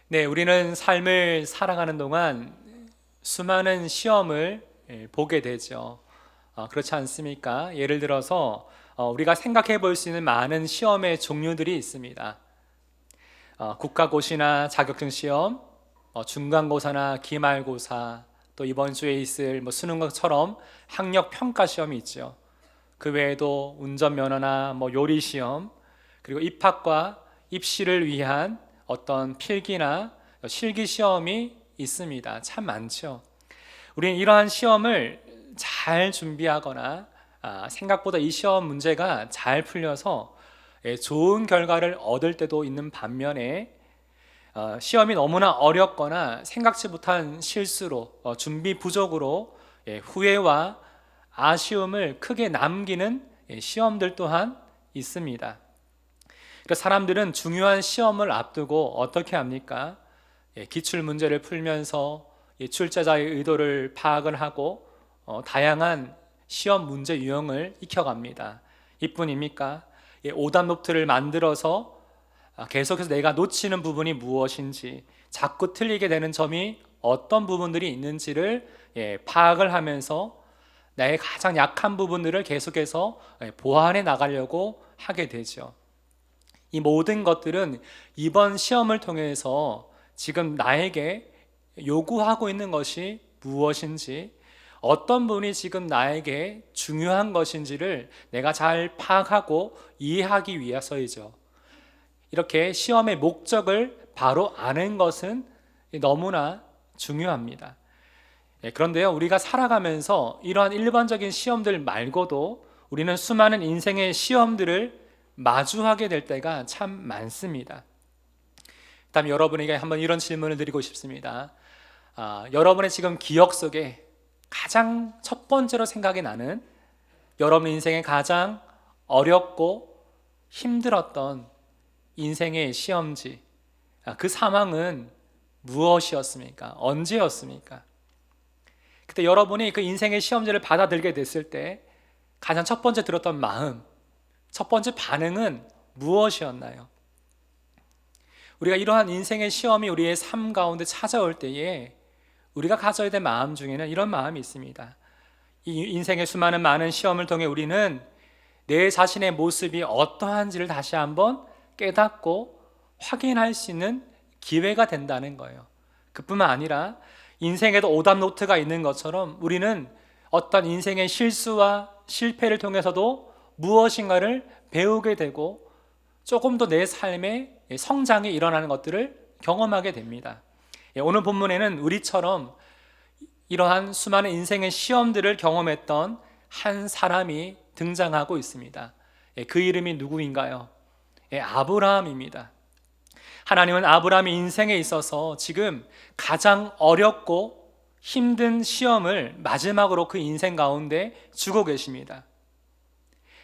네, 우리는 삶을 살아가는 동안 수많은 시험을 보게 되죠. 그렇지 않습니까? 예를 들어서 우리가 생각해 볼 수 있는 많은 시험의 종류들이 있습니다. 국가고시나 자격증 시험, 중간고사나 기말고사, 또 이번 주에 있을 수능처럼 학력 평가 시험이 있죠. 그 외에도 운전면허나 요리 시험, 그리고 입학과 입시를 위한 어떤 필기나 실기 시험이 있습니다. 참 많죠. 우리는 이러한 시험을 잘 준비하거나 생각보다 이 시험 문제가 잘 풀려서 좋은 결과를 얻을 때도 있는 반면에 시험이 너무나 어렵거나 생각지 못한 실수로 준비 부족으로 후회와 아쉬움을 크게 남기는 시험들 또한 있습니다. 그러니까 사람들은 중요한 시험을 앞두고 어떻게 합니까? 기출 문제를 풀면서 출제자의 의도를 파악을 하고 다양한 시험 문제 유형을 익혀갑니다. 이뿐입니까? 오답 노트를 만들어서 계속해서 내가 놓치는 부분이 무엇인지, 자꾸 틀리게 되는 점이 어떤 부분들이 있는지를 파악을 하면서 나의 가장 약한 부분들을 계속해서 보완해 나가려고 하게 되죠. 이 모든 것들은 이번 시험을 통해서 지금 나에게 요구하고 있는 것이 무엇인지, 어떤 부분이 지금 나에게 중요한 것인지를 내가 잘 파악하고 이해하기 위해서이죠. 이렇게 시험의 목적을 바로 아는 것은 너무나 중요합니다. 그런데요, 우리가 살아가면서 이러한 일반적인 시험들 말고도 우리는 수많은 인생의 시험들을 마주하게 될 때가 참 많습니다. 다음 여러분에게 한번 이런 질문을 드리고 싶습니다. 여러분의 지금 기억 속에 가장 첫 번째로 생각이 나는 여러분 인생의 가장 어렵고 힘들었던 인생의 시험지, 그 상황은 무엇이었습니까? 언제였습니까? 그때 여러분이 그 인생의 시험지를 받아들게 됐을 때 가장 첫 번째 들었던 마음, 첫 번째 반응은 무엇이었나요? 우리가 이러한 인생의 시험이 우리의 삶 가운데 찾아올 때에 우리가 가져야 될 마음 중에는 이런 마음이 있습니다. 이 인생의 수많은 많은 시험을 통해 우리는 내 자신의 모습이 어떠한지를 다시 한번 깨닫고 확인할 수 있는 기회가 된다는 거예요. 그뿐만 아니라 인생에도 오답 노트가 있는 것처럼 우리는 어떤 인생의 실수와 실패를 통해서도 무엇인가를 배우게 되고 조금 더 내 삶의 성장이 일어나는 것들을 경험하게 됩니다. 오늘 본문에는 우리처럼 이러한 수많은 인생의 시험들을 경험했던 한 사람이 등장하고 있습니다. 그 이름이 누구인가요? 아브라함입니다. 하나님은 아브라함의 인생에 있어서 지금 가장 어렵고 힘든 시험을 마지막으로 그 인생 가운데 주고 계십니다.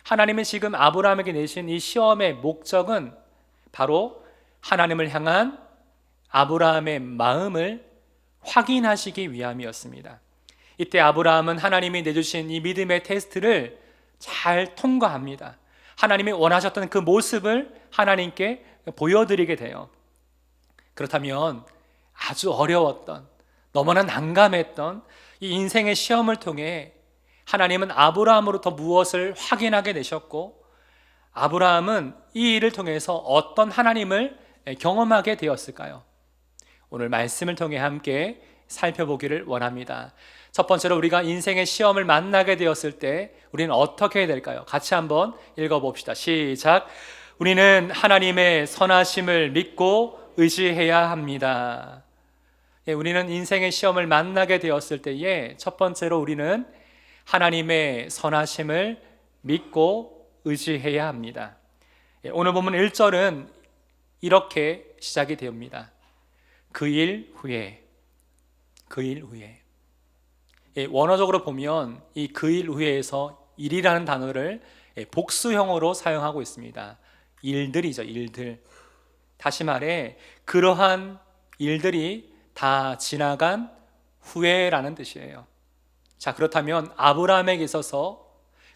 하나님이 지금 아브라함에게 내신 이 시험의 목적은 바로 하나님을 향한 아브라함의 마음을 확인하시기 위함이었습니다. 이때 아브라함은 하나님이 내주신 이 믿음의 테스트를 잘 통과합니다. 하나님이 원하셨던 그 모습을 하나님께 보여드리게 돼요. 그렇다면 아주 어려웠던, 너무나 난감했던 이 인생의 시험을 통해 하나님은 아브라함으로부터 무엇을 확인하게 되셨고, 아브라함은 이 일을 통해서 어떤 하나님을 경험하게 되었을까요? 오늘 말씀을 통해 함께 살펴보기를 원합니다. 첫 번째로 우리가 인생의 시험을 만나게 되었을 때 우리는 어떻게 해야 될까요? 같이 한번 읽어봅시다. 시작. 우리는 하나님의 선하심을 믿고 의지해야 합니다. 우리는 인생의 시험을 만나게 되었을 때에 첫 번째로 우리는 하나님의 선하심을 믿고 의지해야 합니다. 오늘 보면 1절은 이렇게 시작이 됩니다. 그 일 후에, 그 일 후에. 원어적으로 보면 이 그 일 후에에서 일이라는 단어를 복수형으로 사용하고 있습니다. 일들이죠, 일들. 다시 말해 그러한 일들이 다 지나간 후에라는 뜻이에요. 자, 그렇다면 아브라함에게 있어서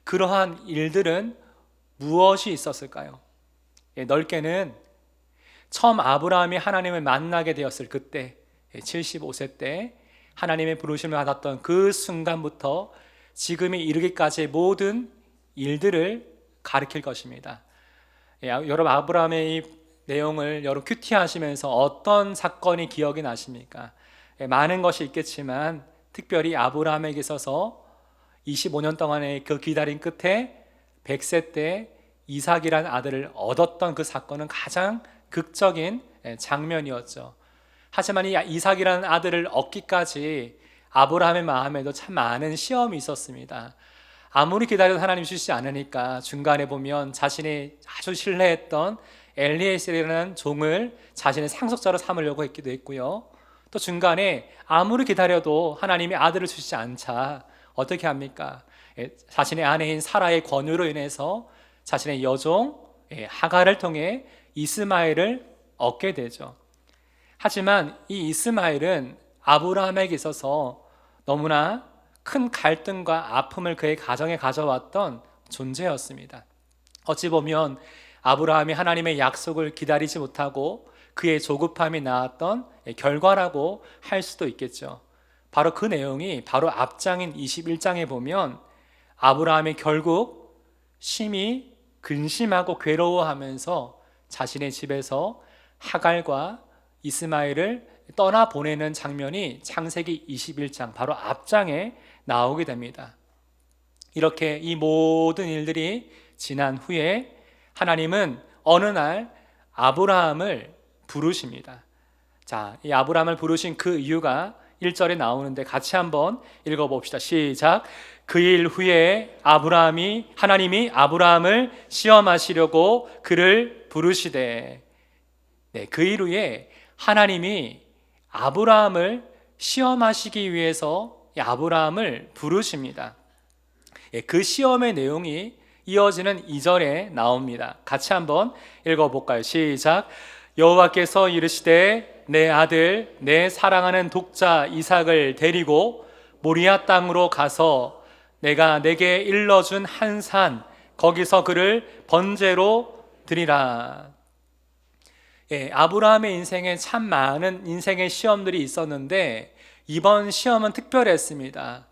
그러한 일들은 무엇이 있었을까요? 넓게는 처음 아브라함이 하나님을 만나게 되었을 그때 75세 때 하나님의 부르심을 받았던 그 순간부터 지금이 이르기까지의 모든 일들을 가리킬 것입니다. 여러분 아브라함의 이 내용을 여러분 큐티하시면서 어떤 사건이 기억이 나십니까? 많은 것이 있겠지만 특별히 아브라함에게 있어서 25년 동안의 그 기다림 끝에 100세 때 이삭이라는 아들을 얻었던 그 사건은 가장 극적인 장면이었죠. 하지만 이 이삭이라는 아들을 얻기까지 아브라함의 마음에도 참 많은 시험이 있었습니다. 아무리 기다려도 하나님 주시지 않으니까 중간에 보면 자신이 아주 신뢰했던 엘리에셀이라는 종을 자신의 상속자로 삼으려고 했기도 했고요. 또 중간에 아무리 기다려도 하나님이 아들을 주시지 않자 어떻게 합니까? 자신의 아내인 사라의 권유로 인해서 자신의 여종 하갈을 통해 이스마엘을 얻게 되죠. 하지만 이 이스마엘은 아브라함에게 있어서 너무나 큰 갈등과 아픔을 그의 가정에 가져왔던 존재였습니다. 어찌 보면 아브라함이 하나님의 약속을 기다리지 못하고 그의 조급함이 낳았던 결과라고 할 수도 있겠죠. 바로 그 내용이 바로 앞장인 21장에 보면 아브라함이 결국 심히 근심하고 괴로워하면서 자신의 집에서 하갈과 이스마엘을 떠나보내는 장면이 창세기 21장 바로 앞장에 나오게 됩니다. 이렇게 이 모든 일들이 지난 후에 하나님은 어느 날 아브라함을 부르십니다. 자, 이 아브라함을 부르신 그 이유가 1절에 나오는데 같이 한번 읽어봅시다. 시작. 그 일 후에 하나님이 아브라함을 시험하시려고 그를 부르시되. 네, 그 일 후에 하나님이 아브라함을 시험하시기 위해서 아브라함을 부르십니다. 그 시험의 내용이 이어지는 2절에 나옵니다. 같이 한번 읽어볼까요? 시작. 여호와께서 이르시되 내 아들 내 사랑하는 독자 이삭을 데리고 모리아 땅으로 가서 내가 내게 일러준 한 산 거기서 그를 번제로 드리라. 아브라함의 인생에 참 많은 인생의 시험들이 있었는데 이번 시험은 특별했습니다.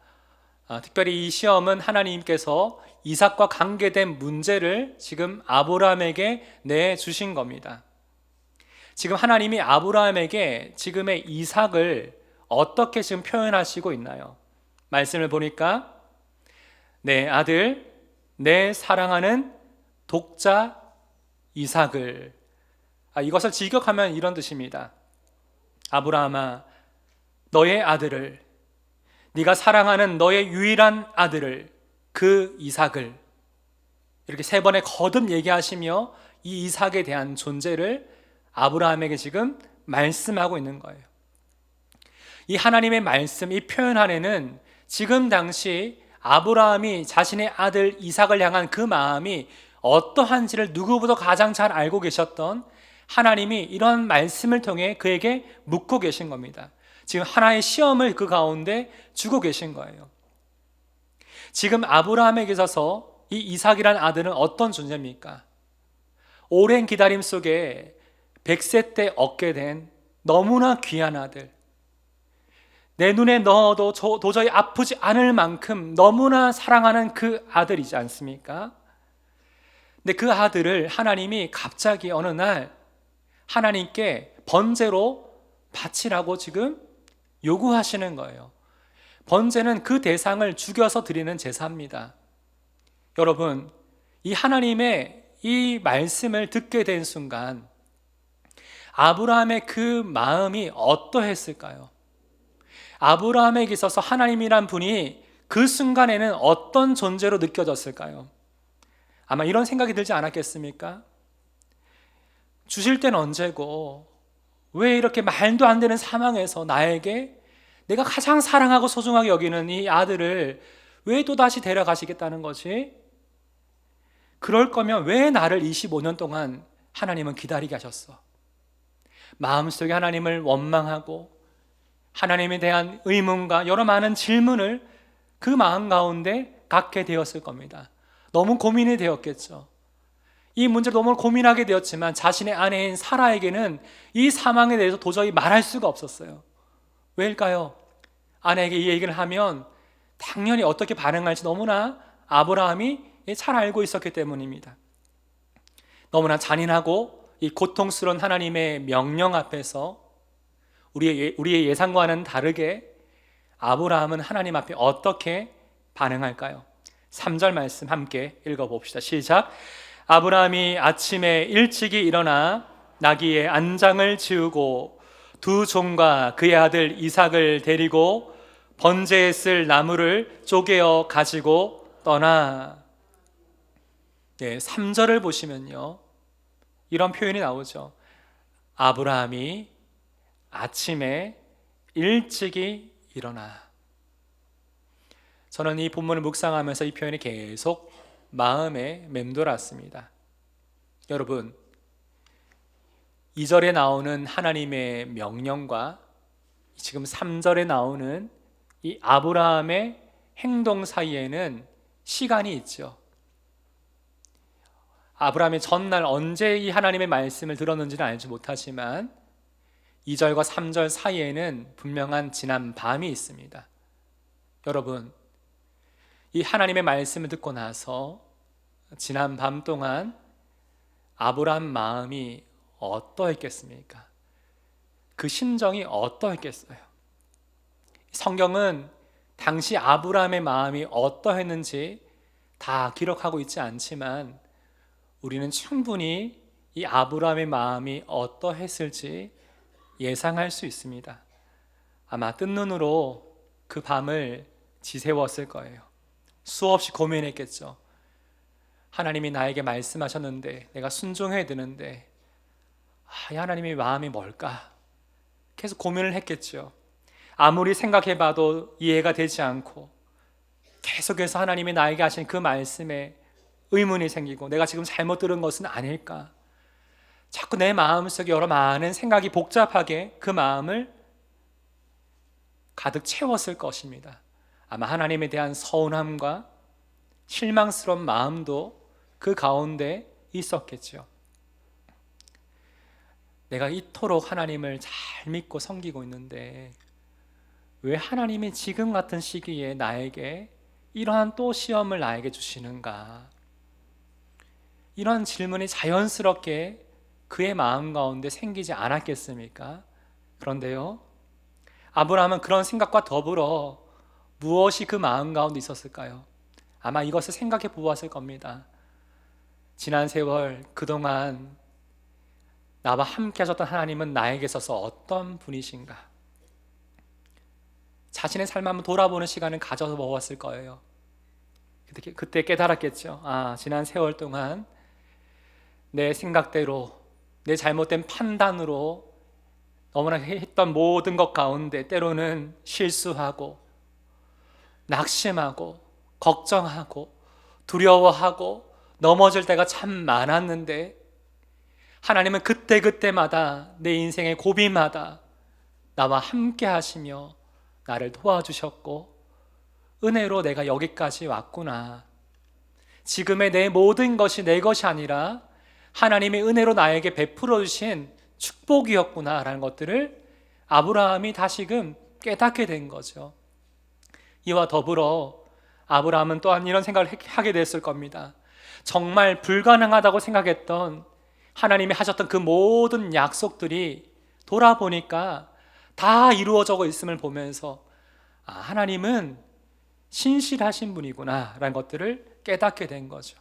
특별히 이 시험은 하나님께서 이삭과 관계된 문제를 지금 아브라함에게 내주신 겁니다. 지금 하나님이 아브라함에게 지금의 이삭을 어떻게 지금 표현하시고 있나요? 말씀을 보니까 내 아들, 내 사랑하는 독자 이삭을, 이것을 직역하면 이런 뜻입니다. 아브라함아, 너의 아들을, 네가 사랑하는 너의 유일한 아들을, 그 이삭을, 이렇게 3번에 거듭 얘기하시며 이 이삭에 대한 존재를 아브라함에게 지금 말씀하고 있는 거예요. 이 하나님의 말씀, 이 표현 안에는 지금 당시 아브라함이 자신의 아들 이삭을 향한 그 마음이 어떠한지를 누구보다 가장 잘 알고 계셨던 하나님이 이런 말씀을 통해 그에게 묻고 계신 겁니다. 지금 하나의 시험을 그 가운데 주고 계신 거예요. 지금 아브라함에게 있어서 이 이삭이라는 아들은 어떤 존재입니까? 오랜 기다림 속에 100세 때 얻게 된 너무나 귀한 아들, 내 눈에 넣어도 도저히 아프지 않을 만큼 너무나 사랑하는 그 아들이지 않습니까? 근데 그 아들을 하나님이 갑자기 어느 날 하나님께 번제로 바치라고 지금 요구하시는 거예요. 번제는 그 대상을 죽여서 드리는 제사입니다. 여러분, 이 하나님의 이 말씀을 듣게 된 순간 아브라함의 그 마음이 어떠했을까요? 아브라함에게 있어서 하나님이란 분이 그 순간에는 어떤 존재로 느껴졌을까요? 아마 이런 생각이 들지 않았겠습니까? 주실 때는 언제고 왜 이렇게 말도 안 되는 상황에서 나에게 내가 가장 사랑하고 소중하게 여기는 이 아들을 왜 또다시 데려가시겠다는 거지? 그럴 거면 왜 나를 25년 동안 하나님은 기다리게 하셨어? 마음속에 하나님을 원망하고 하나님에 대한 의문과 여러 많은 질문을 그 마음 가운데 갖게 되었을 겁니다. 너무 고민이 되었겠죠. 이 문제를 너무 고민하게 되었지만 자신의 아내인 사라에게는 이 상황에 대해서 도저히 말할 수가 없었어요. 왜일까요? 아내에게 이 얘기를 하면 당연히 어떻게 반응할지 너무나 아브라함이 잘 알고 있었기 때문입니다. 너무나 잔인하고 이 고통스러운 하나님의 명령 앞에서 우리의 예상과는 다르게 아브라함은 하나님 앞에 어떻게 반응할까요? 3절 말씀 함께 읽어봅시다. 시작. 아브라함이 아침에 일찍이 일어나 나귀의 안장을 지우고 두 종과 그의 아들 이삭을 데리고 번제에 쓸 나무를 쪼개어 가지고 떠나. 3절을 보시면요, 이런 표현이 나오죠. 아브라함이 아침에 일찍이 일어나. 저는 이 본문을 묵상하면서 이 표현이 계속 마음에 맴돌았습니다. 여러분, 2절에 나오는 하나님의 명령과 지금 3절에 나오는 이 아브라함의 행동 사이에는 시간이 있죠. 아브라함이 전날 언제 이 하나님의 말씀을 들었는지는 알지 못하지만 2절과 3절 사이에는 분명한 지난 밤이 있습니다. 여러분, 이 하나님의 말씀을 듣고 나서 지난 밤 동안 아브라함 마음이 어떠했겠습니까? 그 심정이 어떠했겠어요? 성경은 당시 아브라함의 마음이 어떠했는지 다 기록하고 있지 않지만 우리는 충분히 이 아브라함의 마음이 어떠했을지 예상할 수 있습니다. 아마 뜬 눈으로 그 밤을 지새웠을 거예요. 수없이 고민했겠죠. 하나님이 나에게 말씀하셨는데 내가 순종해야 되는데 이 하나님의 마음이 뭘까? 계속 고민을 했겠죠. 아무리 생각해봐도 이해가 되지 않고 계속해서 하나님이 나에게 하신 그 말씀에 의문이 생기고 내가 지금 잘못 들은 것은 아닐까? 자꾸 내 마음속에 여러 많은 생각이 복잡하게 그 마음을 가득 채웠을 것입니다. 아마 하나님에 대한 서운함과 실망스러운 마음도 그 가운데 있었겠죠. 내가 이토록 하나님을 잘 믿고 섬기고 있는데 왜 하나님이 지금 같은 시기에 나에게 이러한 또 시험을 나에게 주시는가? 이런 질문이 자연스럽게 그의 마음 가운데 생기지 않았겠습니까? 그런데요, 아브라함은 그런 생각과 더불어 무엇이 그 마음 가운데 있었을까요? 아마 이것을 생각해 보았을 겁니다. 지난 세월 그동안 나와 함께 하셨던 하나님은 나에게 있어서 어떤 분이신가? 자신의 삶을 한번 돌아보는 시간을 가져서 먹었을 거예요. 그때 깨달았겠죠. 지난 세월 동안 내 생각대로, 내 잘못된 판단으로 너무나 했던 모든 것 가운데 때로는 실수하고 낙심하고 걱정하고 두려워하고 넘어질 때가 참 많았는데 하나님은 그때그때마다 내 인생의 고비마다 나와 함께 하시며 나를 도와주셨고 은혜로 내가 여기까지 왔구나. 지금의 내 모든 것이 내 것이 아니라 하나님의 은혜로 나에게 베풀어 주신 축복이었구나 라는 것들을 아브라함이 다시금 깨닫게 된 거죠. 이와 더불어 아브라함은 또한 이런 생각을 하게 됐을 겁니다. 정말 불가능하다고 생각했던 하나님이 하셨던 그 모든 약속들이 돌아보니까 다 이루어져 있음을 보면서 하나님은 신실하신 분이구나 라는 것들을 깨닫게 된 거죠.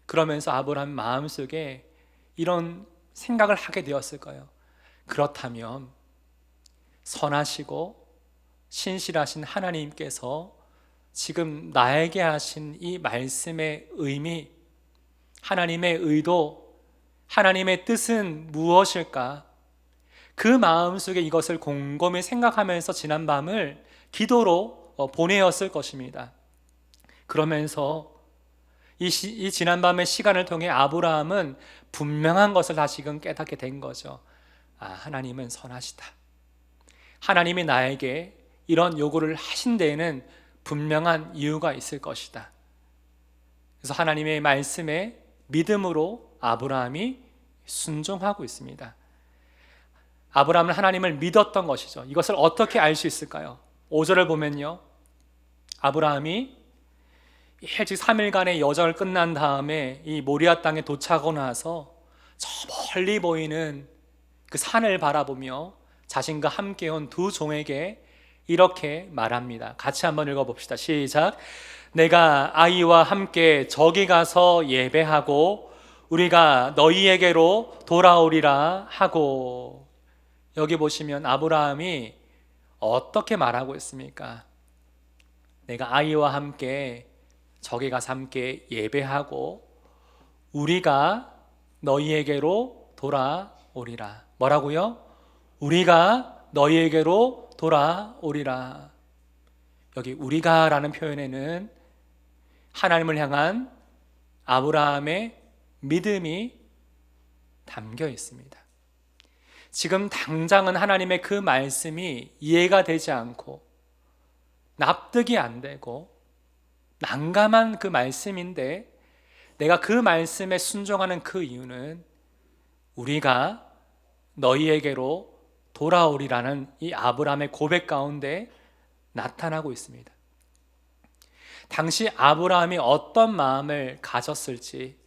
그러면서 아브라함 마음속에 이런 생각을 하게 되었을 거예요. 그렇다면 선하시고 신실하신 하나님께서 지금 나에게 하신 이 말씀의 의미, 하나님의 의도, 하나님의 뜻은 무엇일까? 그 마음속에 이것을 곰곰이 생각하면서 지난 밤을 기도로 보내었을 것입니다. 그러면서 이 지난 밤의 시간을 통해 아브라함은 분명한 것을 다시금 깨닫게 된 거죠. 하나님은 선하시다. 하나님이 나에게 이런 요구를 하신 데에는 분명한 이유가 있을 것이다. 그래서 하나님의 말씀에 믿음으로 아브라함이 순종하고 있습니다. 아브라함은 하나님을 믿었던 것이죠. 이것을 어떻게 알 수 있을까요? 5절을 보면요, 아브라함이 일찍 3일간의 여정을 끝난 다음에 이 모리아 땅에 도착하고 나서 저 멀리 보이는 그 산을 바라보며 자신과 함께 온 두 종에게 이렇게 말합니다. 같이 한번 읽어봅시다. 시작. 내가 아이와 함께 저기 가서 예배하고 우리가 너희에게로 돌아오리라 하고. 여기 보시면 아브라함이 어떻게 말하고 있습니까? 내가 아이와 함께 저기 가서 함께 예배하고 우리가 너희에게로 돌아오리라. 뭐라고요? 우리가 너희에게로 돌아오리라. 여기 우리가 라는 표현에는 하나님을 향한 아브라함의 믿음이 담겨 있습니다. 지금 당장은 하나님의 그 말씀이 이해가 되지 않고 납득이 안 되고 난감한 그 말씀인데, 내가 그 말씀에 순종하는 그 이유는 우리가 너희에게로 돌아오리라는 이 아브라함의 고백 가운데 나타나고 있습니다. 당시 아브라함이 어떤 마음을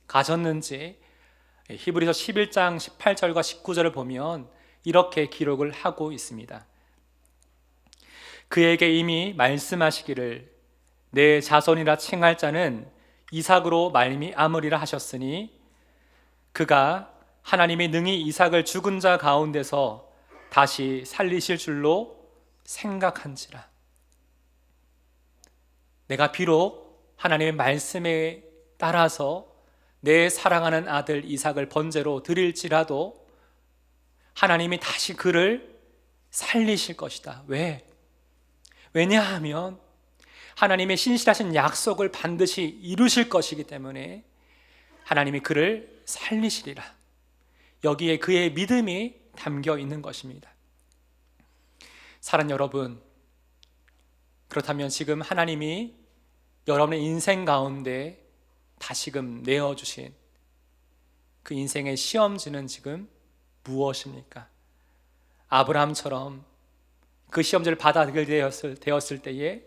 가졌는지 히브리서 11장 18절과 19절을 보면 이렇게 기록을 하고 있습니다. 그에게 이미 말씀하시기를 내 자손이라 칭할 자는 이삭으로 말미암으리라 하셨으니 그가 하나님이 능히 이삭을 죽은 자 가운데서 다시 살리실 줄로 생각한지라. 내가 비록 하나님의 말씀에 따라서 내 사랑하는 아들 이삭을 번제로 드릴지라도 하나님이 다시 그를 살리실 것이다. 왜냐하면 하나님의 신실하신 약속을 반드시 이루실 것이기 때문에 하나님이 그를 살리시리라. 여기에 그의 믿음이 담겨 있는 것입니다. 사랑하는 여러분, 그렇다면 지금 하나님이 여러분의 인생 가운데 다시금 내어주신 그 인생의 시험지는 지금 무엇입니까? 아브라함처럼 그 시험지를 받아들게 되었을 때에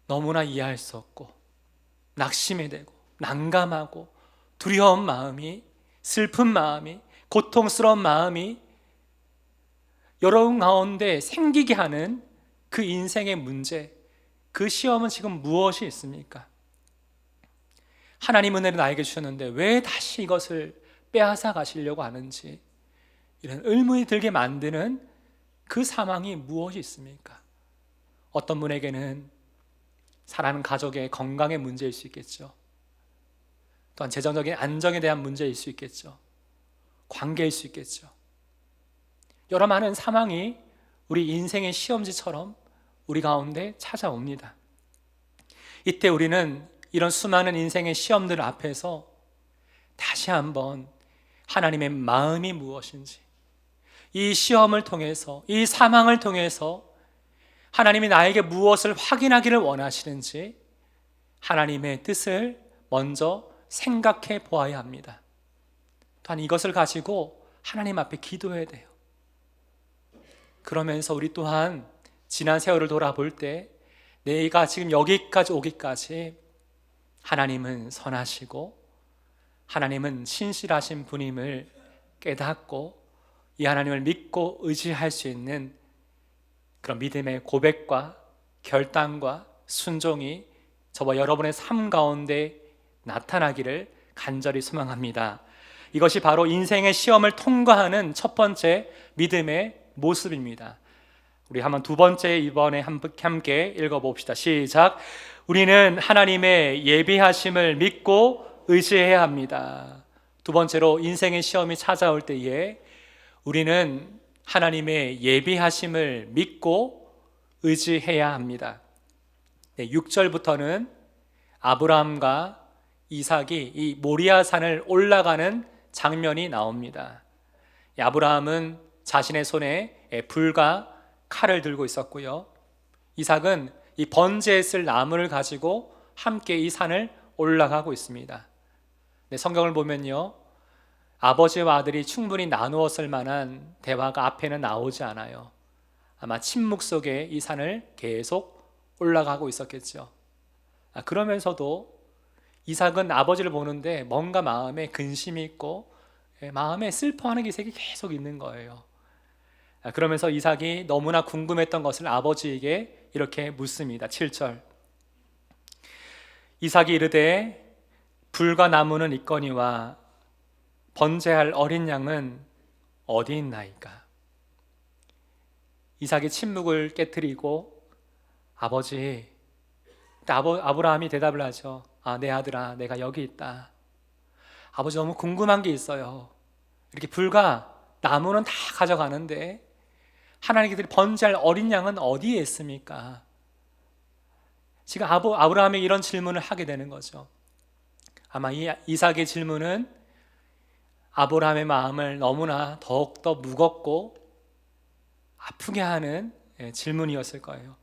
너무나 이해할 수 없고 낙심이 되고 난감하고 두려운 마음이, 슬픈 마음이, 고통스러운 마음이 여러분 가운데 생기게 하는 그 인생의 문제, 그 시험은 지금 무엇이 있습니까? 하나님 은혜를 나에게 주셨는데 왜 다시 이것을 빼앗아 가시려고 하는지, 이런 의문이 들게 만드는 그 상황이 무엇이 있습니까? 어떤 분에게는 사랑하는 가족의 건강의 문제일 수 있겠죠. 또한 재정적인 안정에 대한 문제일 수 있겠죠. 관계일 수 있겠죠. 여러 많은 상황이 우리 인생의 시험지처럼 우리 가운데 찾아옵니다. 이때 우리는 이런 수많은 인생의 시험들 앞에서 다시 한번 하나님의 마음이 무엇인지, 이 시험을 통해서, 이 상황을 통해서 하나님이 나에게 무엇을 확인하기를 원하시는지 하나님의 뜻을 먼저 생각해 보아야 합니다. 또한 이것을 가지고 하나님 앞에 기도해야 돼요. 그러면서 우리 또한 지난 세월을 돌아볼 때 내가 지금 여기까지 오기까지 하나님은 선하시고 하나님은 신실하신 분임을 깨닫고 이 하나님을 믿고 의지할 수 있는 그런 믿음의 고백과 결단과 순종이 저와 여러분의 삶 가운데 나타나기를 간절히 소망합니다. 이것이 바로 인생의 시험을 통과하는 첫 번째 믿음의 모습입니다. 우리 한번 두 번째 이번에 함께 읽어봅시다. 시작. 우리는 하나님의 예비하심을 믿고 의지해야 합니다. 두 번째로 인생의 시험이 찾아올 때에 우리는 하나님의 예비하심을 믿고 의지해야 합니다. 6절부터는 아브라함과 이삭이 이 모리아 산을 올라가는 장면이 나옵니다. 아브라함은 자신의 손에 불과 칼을 들고 있었고요, 이삭은 이 번제에 쓸 나무를 가지고 함께 이 산을 올라가고 있습니다. 네, 성경을 보면요, 아버지와 아들이 충분히 나누었을 만한 대화가 앞에는 나오지 않아요. 아마 침묵 속에 이 산을 계속 올라가고 있었겠죠. 그러면서도 이삭은 아버지를 보는데 뭔가 마음에 근심이 있고 마음에 슬퍼하는 기색이 계속 있는 거예요. 그러면서 이삭이 너무나 궁금했던 것을 아버지에게 이렇게 묻습니다. 7절. 이삭이 이르되 불과 나무는 있거니와 번제할 어린 양은 어디 있나이까? 이삭이 침묵을 깨뜨리고 아버지, 아브라함이 대답을 하죠. 내 아들아, 내가 여기 있다. 아버지, 너무 궁금한 게 있어요. 이렇게 불과 나무는 다 가져가는데 하나님께서 번제할 어린 양은 어디에 있습니까? 지금 아브라함이 이런 질문을 하게 되는 거죠. 아마 이 이삭의 질문은 아브라함의 마음을 너무나 더욱더 무겁고 아프게 하는 질문이었을 거예요.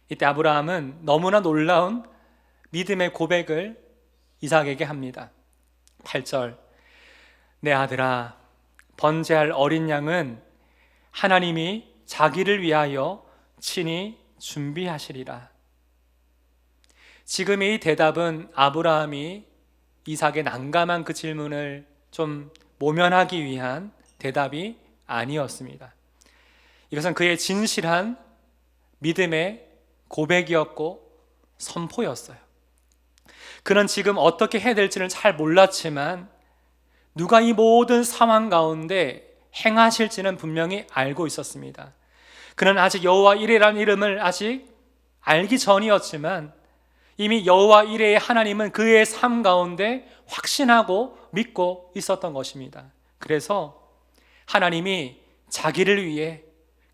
이때 아브라함은 너무나 놀라운 믿음의 고백을 이삭에게 합니다. 8절. 내 아들아, 번제할 어린 양은 하나님이 자기를 위하여 친히 준비하시리라. 지금 이 대답은 아브라함이 이삭의 난감한 그 질문을 좀 모면하기 위한 대답이 아니었습니다. 이것은 그의 진실한 믿음의 고백이었고 선포였어요. 그는 지금 어떻게 해야 될지를 잘 몰랐지만 누가 이 모든 상황 가운데 행하실지는 분명히 알고 있었습니다. 그는 아직 여호와 이레라는 이름을 아직 알기 전이었지만 이미 여호와 이레의 하나님은 그의 삶 가운데 확신하고 믿고 있었던 것입니다. 그래서 하나님이 자기를 위해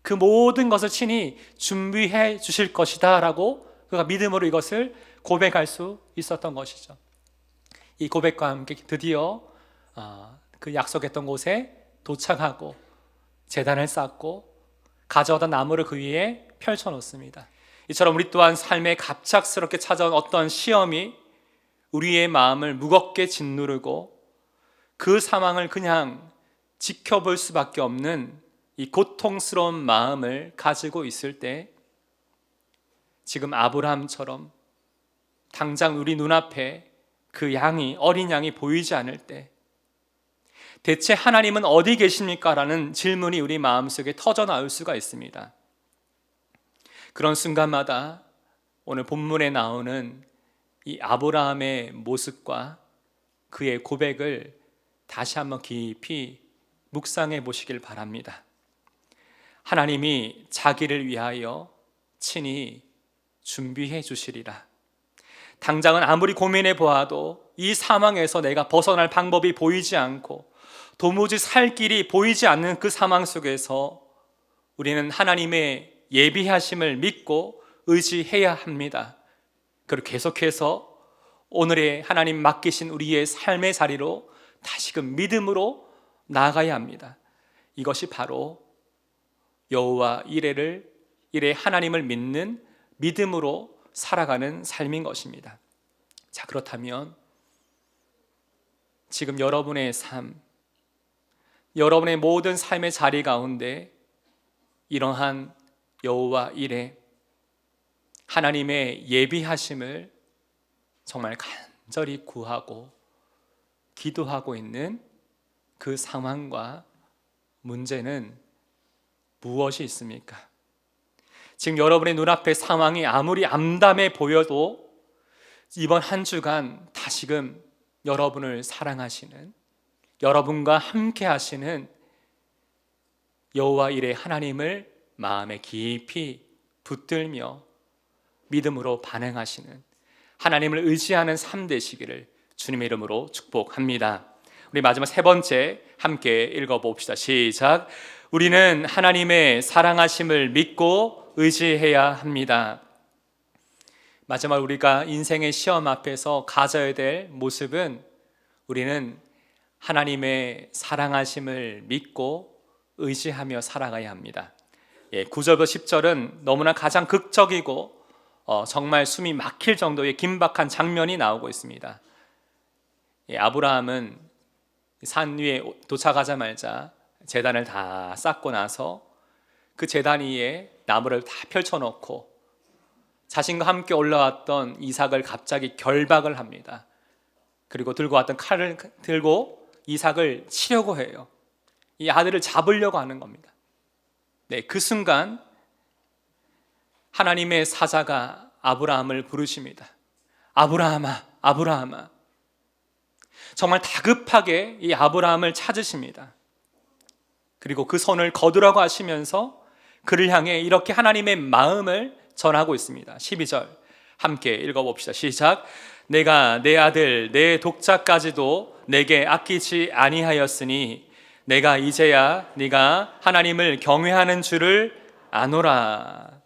그 모든 것을 친히 준비해 주실 것이다 라고 그가 믿음으로 이것을 고백할 수 있었던 것이죠. 이 고백과 함께 드디어 그 약속했던 곳에 도착하고 제단을 쌓고 가져오던 나무를 그 위에 펼쳐놓습니다. 이처럼 우리 또한 삶에 갑작스럽게 찾아온 어떤 시험이 우리의 마음을 무겁게 짓누르고 그 상황을 그냥 지켜볼 수밖에 없는 이 고통스러운 마음을 가지고 있을 때 지금 아브라함처럼 당장 우리 눈앞에 그 어린 양이 보이지 않을 때 대체 하나님은 어디 계십니까? 라는 질문이 우리 마음속에 터져나올 수가 있습니다. 그런 순간마다 오늘 본문에 나오는 이 아브라함의 모습과 그의 고백을 다시 한번 깊이 묵상해 보시길 바랍니다. 하나님이 자기를 위하여 친히 준비해 주시리라. 당장은 아무리 고민해 보아도 이 상황에서 내가 벗어날 방법이 보이지 않고 도무지 살 길이 보이지 않는 그 상황 속에서 우리는 하나님의 예비하심을 믿고 의지해야 합니다. 그리고 계속해서 오늘의 하나님 맡기신 우리의 삶의 자리로 다시금 믿음으로 나아가야 합니다. 이것이 바로 여호와 이레 하나님을 믿는 믿음으로 살아가는 삶인 것입니다. 자, 그렇다면 지금 여러분의 삶, 여러분의 모든 삶의 자리 가운데 이러한 여호와 이레 하나님의 예비하심을 정말 간절히 구하고 기도하고 있는 그 상황과 문제는 무엇이 있습니까? 지금 여러분의 눈앞에 상황이 아무리 암담해 보여도 이번 한 주간 다시금 여러분을 사랑하시는, 여러분과 함께 하시는 여호와 이레 하나님을 마음에 깊이 붙들며 믿음으로 반응하시는 하나님을 의지하는 삶 되시기를 주님의 이름으로 축복합니다. 우리 마지막 세 번째 함께 읽어봅시다. 시작. 우리는 하나님의 사랑하심을 믿고 의지해야 합니다. 마지막 우리가 인생의 시험 앞에서 가져야 될 모습은 우리는 하나님의 사랑하심을 믿고 의지하며 살아가야 합니다. 9절부터 10절은 너무나 가장 극적이고 정말 숨이 막힐 정도의 긴박한 장면이 나오고 있습니다. 아브라함은 산 위에 도착하자마자 제단을 다 쌓고 나서 그 제단 위에 나무를 다 펼쳐놓고 자신과 함께 올라왔던 이삭을 갑자기 결박을 합니다. 그리고 들고 왔던 칼을 들고 이삭을 치려고 해요. 이 아들을 잡으려고 하는 겁니다. 네, 그 순간 하나님의 사자가 아브라함을 부르십니다. 아브라함아, 아브라함아. 정말 다급하게 이 아브라함을 찾으십니다. 그리고 그 손을 거두라고 하시면서 그를 향해 이렇게 하나님의 마음을 전하고 있습니다. 12절 함께 읽어봅시다. 시작. 내가 내 아들 내 독자까지도 내게 아끼지 아니하였으니 내가 이제야 네가 하나님을 경외하는 줄을 아노라.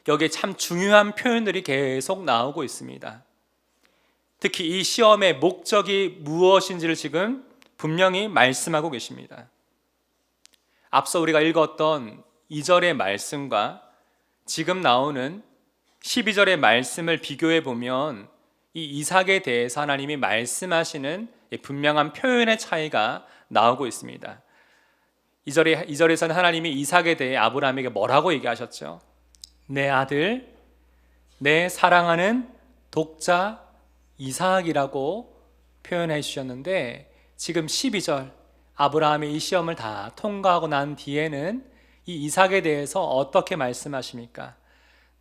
여기에 참 중요한 표현들이 계속 나오고 있습니다. 특히 이 시험의 목적이 무엇인지를 지금 분명히 말씀하고 계십니다. 앞서 우리가 읽었던 2절의 말씀과 지금 나오는 12절의 말씀을 비교해 보면 이 이삭에 대해서 하나님이 말씀하시는 분명한 표현의 차이가 나오고 있습니다. 2절에서는 하나님이 이삭에 대해 아브라함에게 뭐라고 얘기하셨죠? 내 아들, 내 사랑하는 독자 이삭이라고 표현해 주셨는데 지금 12절 아브라함이 이 시험을 다 통과하고 난 뒤에는 이 이삭에 대해서 어떻게 말씀하십니까?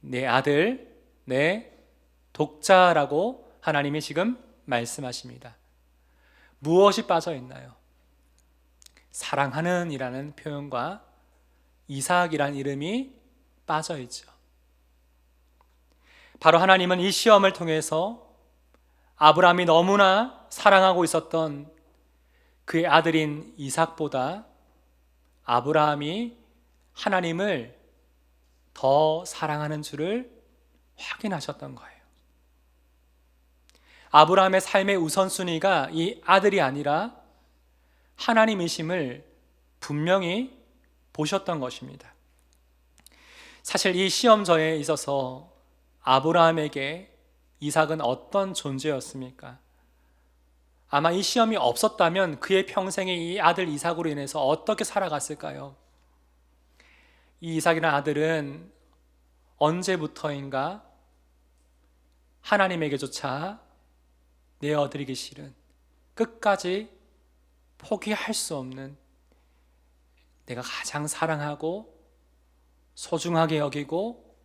내 아들, 내 독자라고 하나님이 지금 말씀하십니다. 무엇이 빠져 있나요? 사랑하는 이라는 표현과 이삭이라는 이름이 빠져 있죠. 바로 하나님은 이 시험을 통해서 아브라함이 너무나 사랑하고 있었던 그의 아들인 이삭보다 아브라함이 하나님을 더 사랑하는 줄을 확인하셨던 거예요. 아브라함의 삶의 우선순위가 이 아들이 아니라 하나님이심을 분명히 보셨던 것입니다. 사실 이 시험저에 있어서 아브라함에게 이삭은 어떤 존재였습니까? 아마 이 시험이 없었다면 그의 평생에 이 아들 이삭으로 인해서 어떻게 살아갔을까요? 이 이삭이라는 아들은 언제부터인가 하나님에게조차 내어드리기 싫은, 끝까지 포기할 수 없는, 내가 가장 사랑하고 소중하게 여기고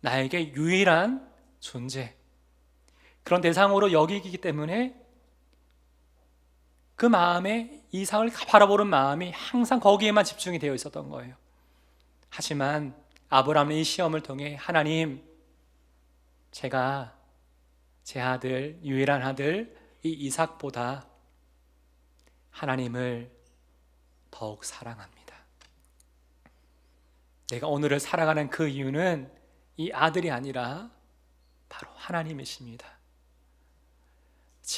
나에게 유일한 존재, 그런 대상으로 여기기 때문에 그 마음에 이삭을 바라보는 마음이 항상 거기에만 집중이 되어 있었던 거예요. 하지만 아브라함은 이 시험을 통해 하나님, 제가 제 아들, 유일한 아들 이 이삭보다 하나님을 더욱 사랑합니다. 내가 오늘을 살아가는 그 이유는 이 아들이 아니라 바로 하나님이십니다.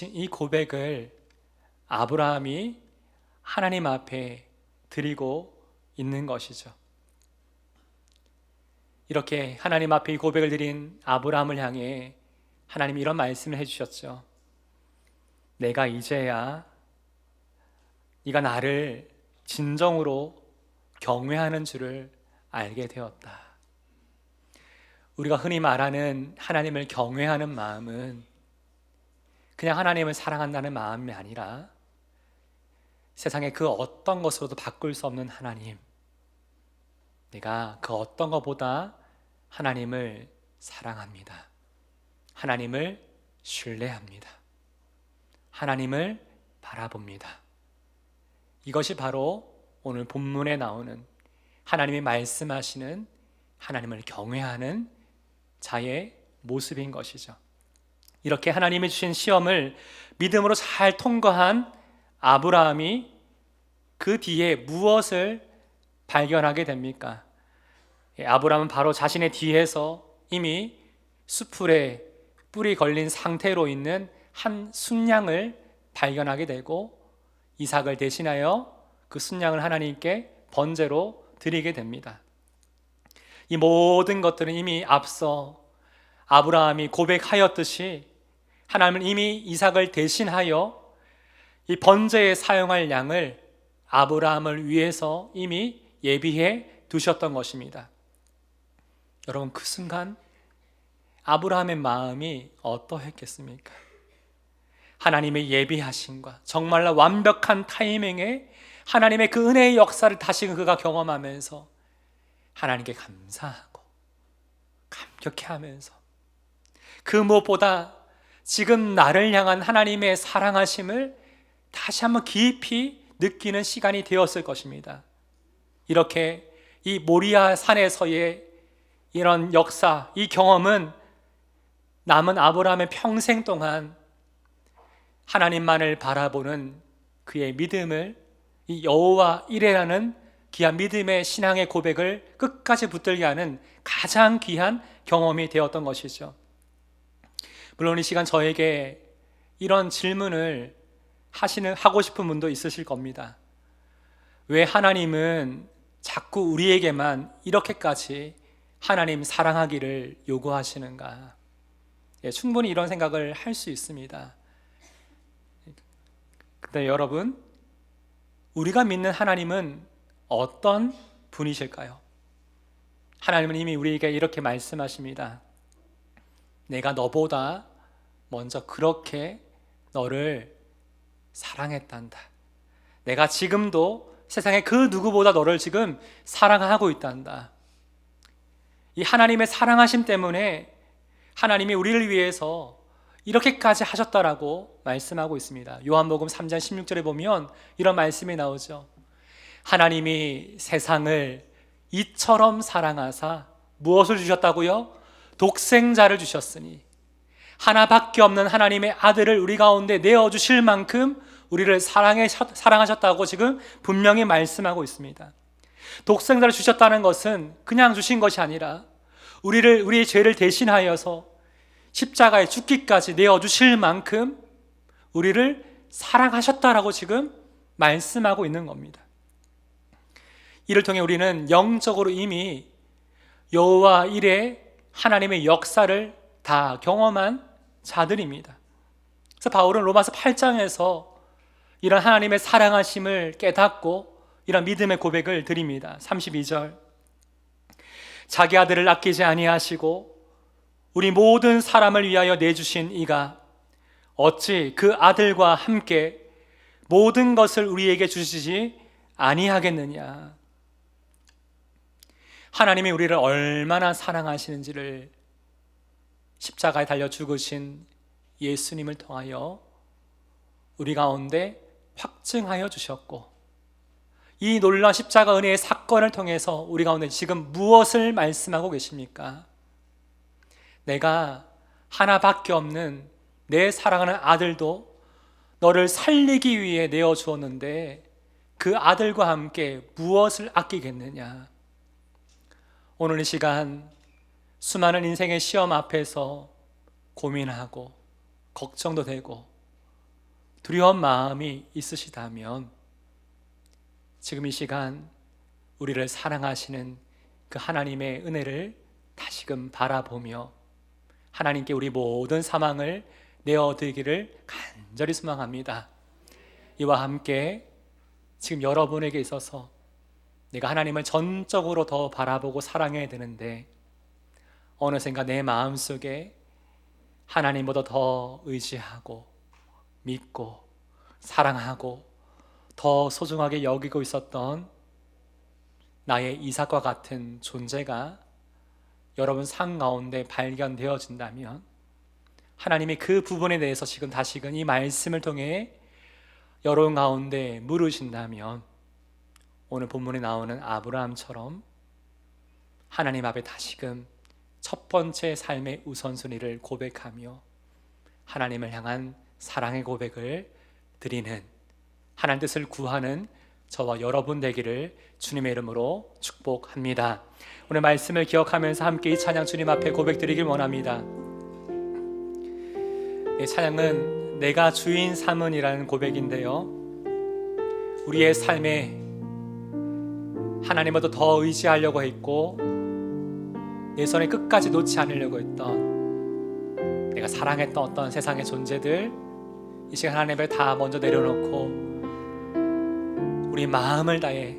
이 고백을 아브라함이 하나님 앞에 드리고 있는 것이죠. 이렇게 하나님 앞에 이 고백을 드린 아브라함을 향해 하나님이 이런 말씀을 해주셨죠. 내가 이제야 네가 나를 진정으로 경외하는 줄을 알게 되었다. 우리가 흔히 말하는 하나님을 경외하는 마음은 그냥 하나님을 사랑한다는 마음이 아니라 세상의 그 어떤 것으로도 바꿀 수 없는 하나님, 내가 그 어떤 것보다 하나님을 사랑합니다. 하나님을 신뢰합니다. 하나님을 바라봅니다. 이것이 바로 오늘 본문에 나오는 하나님이 말씀하시는 하나님을 경외하는 자의 모습인 것이죠. 이렇게 하나님이 주신 시험을 믿음으로 잘 통과한 아브라함이 그 뒤에 무엇을 발견하게 됩니까? 아브라함은 바로 자신의 뒤에서 이미 수풀에 뿔이 걸린 상태로 있는 한 순양을 발견하게 되고 이삭을 대신하여 그 순양을 하나님께 번제로 드리게 됩니다. 이 모든 것들은 이미 앞서 아브라함이 고백하였듯이 하나님은 이미 이삭을 대신하여 이 번제에 사용할 양을 아브라함을 위해서 이미 예비해 두셨던 것입니다. 여러분, 그 순간 아브라함의 마음이 어떠했겠습니까? 하나님의 예비하심과 정말로 완벽한 타이밍에 하나님의 그 은혜의 역사를 다시금 그가 경험하면서 하나님께 감사하고 감격해하면서 그 무엇보다 지금 나를 향한 하나님의 사랑하심을 다시 한번 깊이 느끼는 시간이 되었을 것입니다. 이렇게 이 모리아 산에서의 이런 역사, 이 경험은 남은 아브라함의 평생 동안 하나님만을 바라보는 그의 믿음을, 이 여호와 이레라는 귀한 믿음의 신앙의 고백을 끝까지 붙들게 하는 가장 귀한 경험이 되었던 것이죠. 물론 이 시간 저에게 이런 질문을 하고 싶은 분도 있으실 겁니다. 왜 하나님은 자꾸 우리에게만 이렇게까지 하나님 사랑하기를 요구하시는가? 충분히 이런 생각을 할 수 있습니다. 근데 여러분, 우리가 믿는 하나님은 어떤 분이실까요? 하나님은 이미 우리에게 이렇게 말씀하십니다. 내가 너보다 먼저 그렇게 너를 사랑했단다. 내가 지금도 세상의 그 누구보다 너를 지금 사랑하고 있단다. 이 하나님의 사랑하심 때문에 하나님이 우리를 위해서 이렇게까지 하셨다라고 말씀하고 있습니다. 요한복음 3장 16절에 보면 이런 말씀이 나오죠. 하나님이 세상을 이처럼 사랑하사 무엇을 주셨다고요? 독생자를 주셨으니 하나밖에 없는 하나님의 아들을 우리 가운데 내어주실 만큼 우리를 사랑하셨다고 지금 분명히 말씀하고 있습니다. 독생자를 주셨다는 것은 그냥 주신 것이 아니라 우리의 죄를 대신하여서 십자가에 죽기까지 내어주실 만큼 우리를 사랑하셨다라고 지금 말씀하고 있는 겁니다. 이를 통해 우리는 영적으로 이미 여호와 이레 하나님의 역사를 다 경험한 자들입니다. 그래서 바울은 로마서 8장에서 이런 하나님의 사랑하심을 깨닫고 이런 믿음의 고백을 드립니다. 32절, 자기 아들을 아끼지 아니하시고 우리 모든 사람을 위하여 내주신 이가 어찌 그 아들과 함께 모든 것을 우리에게 주시지 아니하겠느냐. 하나님이 우리를 얼마나 사랑하시는지를 십자가에 달려 죽으신 예수님을 통하여 우리 가운데 확증하여 주셨고, 이 놀라운 십자가 은혜의 사건을 통해서 우리 가운데 지금 무엇을 말씀하고 계십니까? 내가 하나밖에 없는 내 사랑하는 아들도 너를 살리기 위해 내어주었는데 그 아들과 함께 무엇을 아끼겠느냐? 오늘 이 시간 수많은 인생의 시험 앞에서 고민하고 걱정도 되고 두려운 마음이 있으시다면 지금 이 시간 우리를 사랑하시는 그 하나님의 은혜를 다시금 바라보며 하나님께 우리 모든 사망을 내어드리기를 간절히 소망합니다. 이와 함께 지금 여러분에게 있어서 내가 하나님을 전적으로 더 바라보고 사랑해야 되는데 어느샌가 내 마음속에 하나님보다 더 의지하고 믿고 사랑하고 더 소중하게 여기고 있었던 나의 이삭과 같은 존재가 여러분 삶 가운데 발견되어진다면 하나님이 그 부분에 대해서 지금 다시금 이 말씀을 통해 여러분 가운데 물으신다면 오늘 본문에 나오는 아브라함처럼 하나님 앞에 다시금 첫 번째 삶의 우선순위를 고백하며 하나님을 향한 사랑의 고백을 드리는 하나님 뜻을 구하는 저와 여러분 되기를 주님의 이름으로 축복합니다. 오늘 말씀을 기억하면서 함께 이 찬양 주님 앞에 고백 드리길 원합니다. 이 찬양은 내가 주인 삼은이라는 고백인데요, 우리의 삶에 하나님보다 더 의지하려고 했고 내 손에 끝까지 놓지 않으려고 했던 내가 사랑했던 어떤 세상의 존재들 이 시간 하나님 앞에 다 먼저 내려놓고 우리 마음을 다해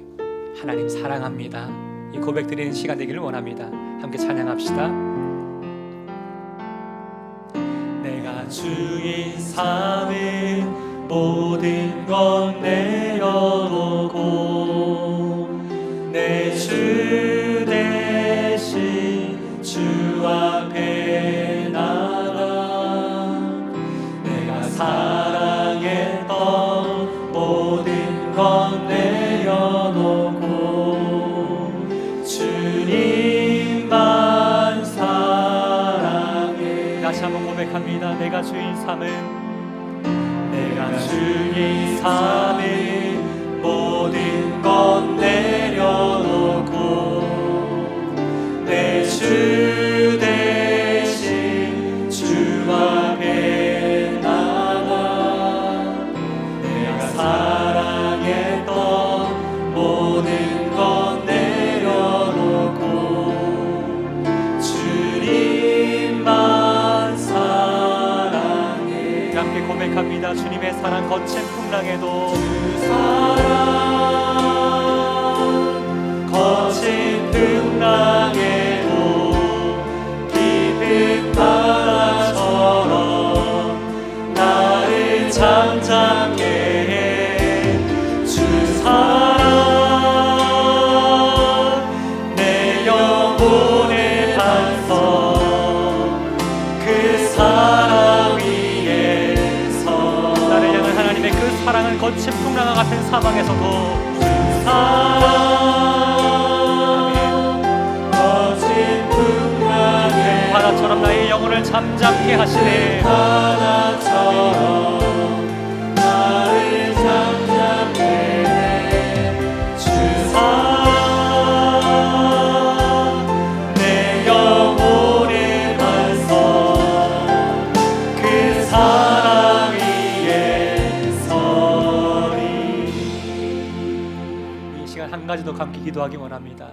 하나님 사랑합니다 이 고백 드리는 시간 되기를 원합니다. 함께 찬양합시다. 내가 주인 삼은 모든 것 내려놓고 내 주 대신 주 앞에 나가 내가 사랑했던 모든 것 내려놓고 주님만 사랑해. 다시 한번 고백합니다. 내가 주인 삼은 내가 주인 삼은 모든 것 내려놓고 내 주 대신 주 앞에 나가 내가 사랑했던 모든 것 내려놓고 주님만 사랑해. 함께 고백합니다. 주님의 사랑 거친 풍랑에도 주 사랑 거친 풍랑에도 깊은 바다처럼 나를 잠잠게 해. 주 사랑 내 영혼의 반석 그 사랑 위에서 나를 향한 하나님의 그 사랑은 거친 풍랑과 같은 사방에서도 주 사랑 거친 풍랑에 바다처럼 나의 영혼을 잠잠게 하시네. 바다처럼 나를 잠잠게 해. 주 사랑 내 영혼의 반석 그 사랑 위에 서리. 이 시간 한 가지 더 함께 기도하기 원합니다.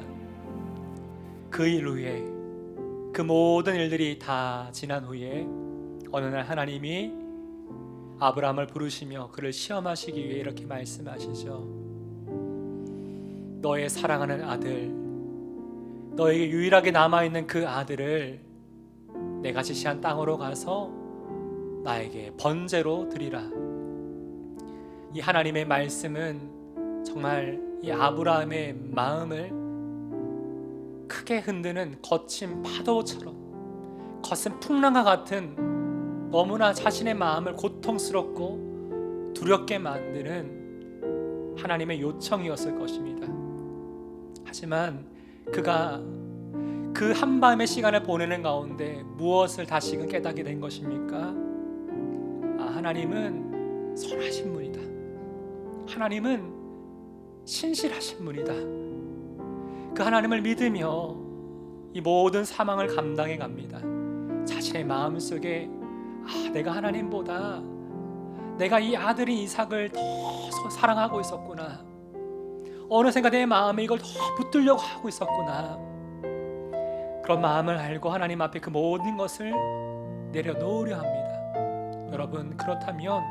그 일 후에 그 모든 일들이 다 지난 후에 어느 날 하나님이 아브라함을 부르시며 그를 시험하시기 위해 이렇게 말씀하시죠. 너의 사랑하는 아들, 너에게 유일하게 남아있는 그 아들을 내가 지시한 땅으로 가서 나에게 번제로 드리라. 이 하나님의 말씀은 정말 이 아브라함의 마음을 크게 흔드는 거친 파도처럼 거센 풍랑과 같은 너무나 자신의 마음을 고통스럽고 두렵게 만드는 하나님의 요청이었을 것입니다. 하지만 그가 그 한밤의 시간을 보내는 가운데 무엇을 다시금 깨닫게 된 것입니까? 하나님은 선하신 분이다. 하나님은 신실하신 분이다. 그 하나님을 믿으며 이 모든 사망을 감당해 갑니다. 자신의 마음속에 내가 하나님보다 내가 이 아들인 이삭을 더 사랑하고 있었구나. 어느샌가 내 마음에 이걸 더 붙들려고 하고 있었구나. 그런 마음을 알고 하나님 앞에 그 모든 것을 내려놓으려 합니다. 여러분, 그렇다면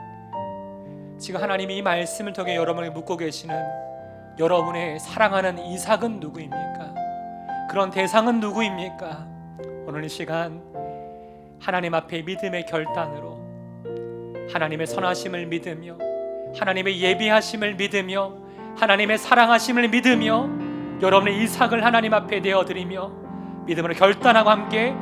지금 하나님이 이 말씀을 통해 여러분에게 묻고 계시는 여러분의 사랑하는 이삭은 누구입니까? 그런 대상은 누구입니까? 오늘 이 시간 하나님 앞에 믿음의 결단으로 하나님의 선하심을 믿으며 하나님의 예비하심을 믿으며 하나님의 사랑하심을 믿으며 여러분의 이삭을 하나님 앞에 내어드리며 믿음으로 결단하고 함께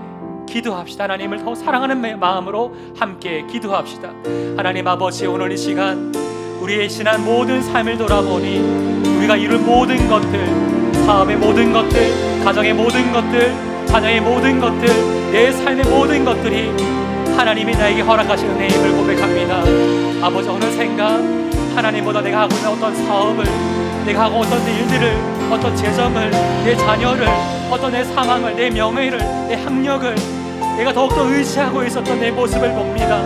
기도합시다. 하나님을 더 사랑하는 마음으로 함께 기도합시다. 하나님 아버지, 오늘 이 시간 우리의 지난 모든 삶을 돌아보니 우리가 이룬 모든 것들, 사업의 모든 것들, 가정의 모든 것들, 자녀의 모든 것들, 내 삶의 모든 것들이 하나님이 나에게 허락하신 은혜임을 고백합니다. 아버지, 어느샌가 하나님보다 내가 하고 있는 어떤 사업을, 내가 하고 어떤 일들을, 어떤 재정을, 내 자녀를, 어떤 내 상황을, 내 명예를, 내 학력을 내가 더욱더 의지하고 있었던 내 모습을 봅니다.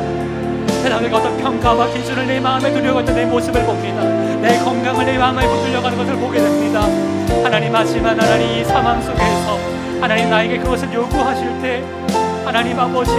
세상의 어떤 평가와 기준을 내 마음에 두려고 했던 내 모습을 봅니다. 내 건강을 내 마음에 붙들려가는 것을 보게 됩니다. 하나님, 하지만 하나님 이 상황 속에서 하나님 나에게 그것을 요구하실 때 하나님 아버지,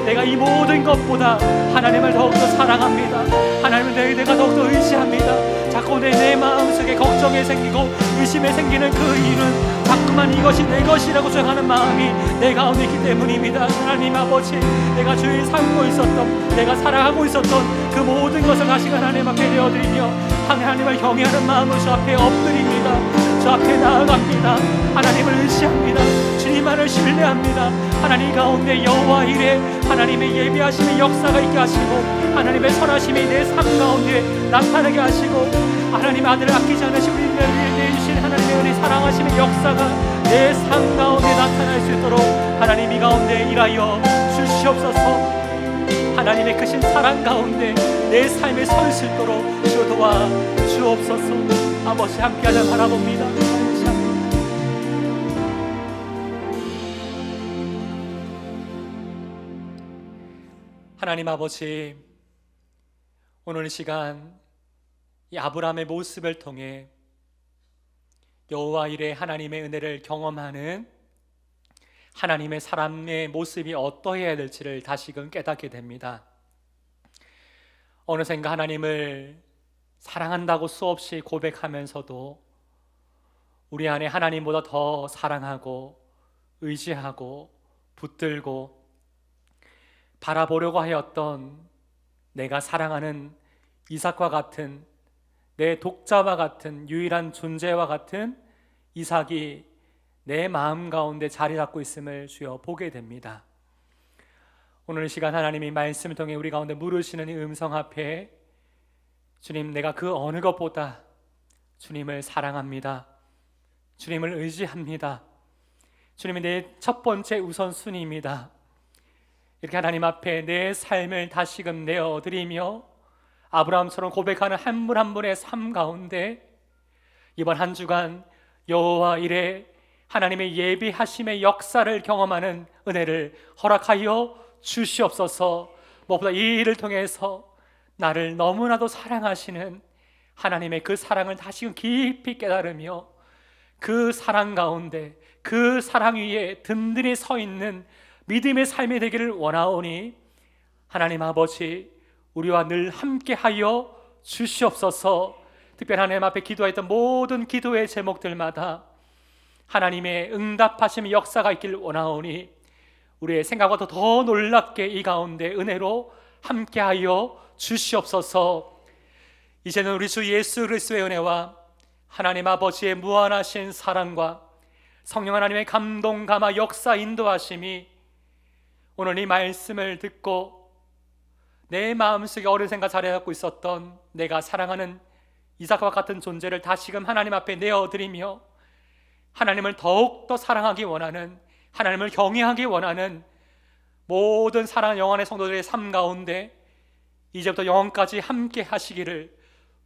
내가 이 모든 것보다 하나님을 더욱더 사랑합니다. 하나님을 내가 더욱더 의지합니다. 자꾸 내 마음속에 걱정이 생기고 의심이 생기는 그 이유는 자꾸만 이것이 내 것이라고 생각하는 마음이 내 가운데 있기 때문입니다. 하나님 아버지, 내가 주의 삼고 있었던, 내가 살아가고 있었던 그 모든 것을 다시금 하나님 앞에 내어드리며 하나님을 경외하는 마음으로 주 앞에 엎드립니다. 주 앞에 나아갑니다. 하나님을 의지합니다. 주님만을 신뢰합니다. 하나님 가운데 여호와 이레 하나님의 예비하심의 역사가 있게 하시고 하나님의 선하심이 내 삶 가운데 나타나게 하시고 하나님 아들을 아끼지 않으시고 우리를 내주신 하나님의 은혜 사랑하심의 역사가 내 삶 가운데 나타날 수 있도록 하나님 이 가운데 일하여 주시옵소서. 하나님의 크신 사랑 가운데 내 삶에 설 수 있도록 주 도와 주옵소서. 아버지 함께하자 바라봅니다. 하나님 아버지, 오늘 시간 이 아브라함의 모습을 통해 여호와 이레 하나님의 은혜를 경험하는 하나님의 사람의 모습이 어떠해야 될지를 다시금 깨닫게 됩니다. 어느샌가 하나님을 사랑한다고 수없이 고백하면서도 우리 안에 하나님보다 더 사랑하고 의지하고 붙들고 바라보려고 하였던 내가 사랑하는 이삭과 같은, 내 독자와 같은 유일한 존재와 같은 이삭이 내 마음 가운데 자리 잡고 있음을 주여 보게 됩니다. 오늘 이 시간 하나님이 말씀을 통해 우리 가운데 물으시는 이 음성 앞에 주님, 내가 그 어느 것보다 주님을 사랑합니다. 주님을 의지합니다. 주님이 내 첫 번째 우선순위입니다. 이렇게 하나님 앞에 내 삶을 다시금 내어드리며 아브라함처럼 고백하는 한 분 한 분의 삶 가운데 이번 한 주간 여호와 이레 하나님의 예비하심의 역사를 경험하는 은혜를 허락하여 주시옵소서. 무엇보다 이 일을 통해서 나를 너무나도 사랑하시는 하나님의 그 사랑을 다시금 깊이 깨달으며 그 사랑 가운데 그 사랑 위에 든든히 서 있는 믿음의 삶이 되기를 원하오니 하나님 아버지, 우리와 늘 함께하여 주시옵소서. 특별히 하나님 앞에 기도했던 모든 기도의 제목들마다 하나님의 응답하심의 역사가 있기를 원하오니 우리의 생각보다 더 놀랍게 이 가운데 은혜로 함께하여 주시옵소서. 이제는 우리 주 예수 그리스도의 은혜와 하나님 아버지의 무한하신 사랑과 성령 하나님의 감동 감화 역사 인도하심이 오늘 이 말씀을 듣고 내 마음속에 어느샌가 자리 잡고 있었던 내가 사랑하는 이삭과 같은 존재를 다시금 하나님 앞에 내어드리며 하나님을 더욱더 사랑하기 원하는, 하나님을 경외하기 원하는 모든 사랑하는 영원의 성도들의 삶 가운데 이제부터 영원까지 함께 하시기를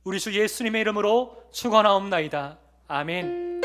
우리 주 예수님의 이름으로 축원하옵나이다. 아멘.